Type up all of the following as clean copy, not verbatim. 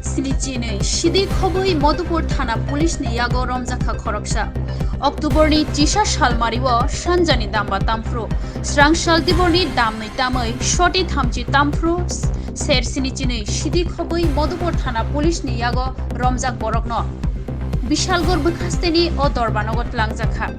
Sidi Sidi Khoboi Modupur Thana Police ni Yago Romjakkha Khoroksa October ni Tisha Shalmariwo Shanjani Damba Tamfro Swrangchati ni Damni Tamai Shoti Thamchi Tamfro Ser Sidi Khoboi Modupur Thana Police ni Yago Romjak Borokno Bishalgor Bukhasteni o Dorbanogot Langjakha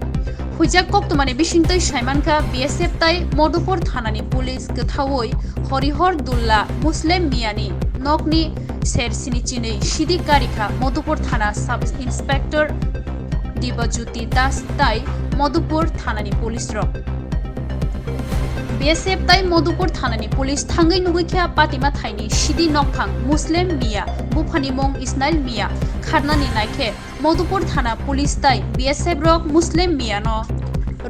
Hujak Koktumani Bishingtoi Shaimanka BSF Tai Modupur Thanani Police Gthawoi Horihor Dulla Muslim Miani Nokni Ser Sidi Karika Modupur Thana Sub Inspector Dibajuti Das Tai Modupur Thanani Police Rock BSF Tai Modupur Thanani Police Thangai Nugukia Patima Thaini Sidi Nokphang Muslim Mia Bufani Mong Isnail Mia Kharnani Naike Modupur Thana Police Tai BSF Rock Muslim Mia no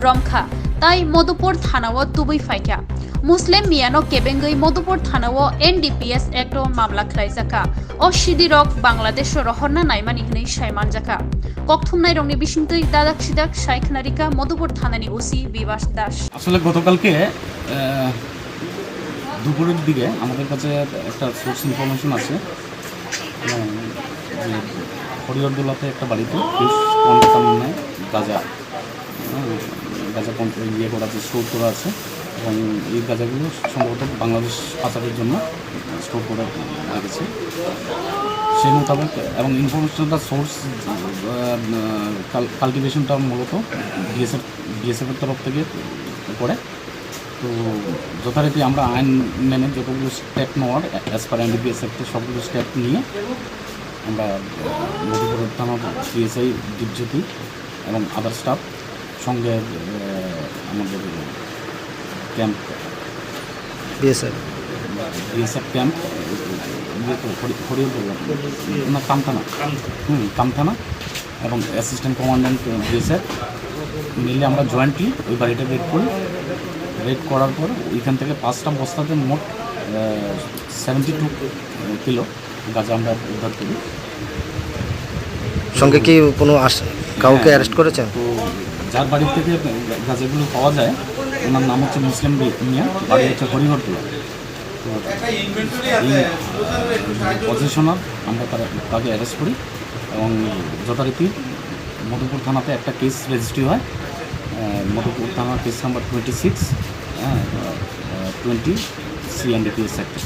Romjakkha Tai Modupur Thana wo Tubui Faika Muslim Miano Kebengai Modupur Thanawo NDPS Act o Mamla Khlaijaka O Sidi Rock Bangladesh Rohorna Naimani Hnei Shaimanjaka Kokthumnai Rongni Bishingtoi Dadak Sidak Shaikhnarika Modupur Thanani OC Bibas Das আসলে গতকালকে দুপুরের দিকে আমাদের কাছে একটা source information আছে যে হরিহরদোলাতে একটা বাড়িতে গাঁজা ইয়ে করা আছে স্টোর করা আছে এবং এই গাঁজাগুলো সম্ভবত বাংলাদেশ পাচারের জন্য স্টোর করে রেখেছে সেই মোতাবেক এবং ইনফরমেশনটা সোর্স কাল্টিভেশনটা মূলত বিএসএফের তরফ থেকে করে তো যথারীতি আমরা আইন মেনে যতগুলো স্টেপ নেওয়ার অ্যাজ পার এনডিপিএস অ্যাক্টে সবগুলো স্টেপ নিয়ে আমরা মধুপুর থানা সিএসআই দীপজ্যোতি এবং আদার স্টাফ সঙ্গে আমাদের ক্যাম্প বিএসএফ ক্যাম্প না কামথানা এবং অ্যাসিস্ট্যান্ট কমান্ড্যান্ট বিএসএফ মিলে আমরা জয়েন্টলি ওই বাড়িটা রেড করার পর ওইখান থেকে 5টা বস্তাতে মোট 72 কিলো গাঁজা আমরা উদ্ধার করি। সঙ্গে কি কোনো কাউকে অ্যারেস্ট করেছেন? তো যার বাড়ি থেকে গাঁজাগুলো পাওয়া যায় ওনার নাম হচ্ছে মুসলিম মিয়া, বাড়ি হচ্ছে হরিহরদোলা। তো এই পজিশনার আমরা তাকে অ্যারেস্ট করি এবং যথারীতি মধুপুর থানাতে একটা কেস রেজিস্ট্রি হয়। মধুপুর থানার কেস নাম্বার 26 20 CNDPS অ্যাক্ট।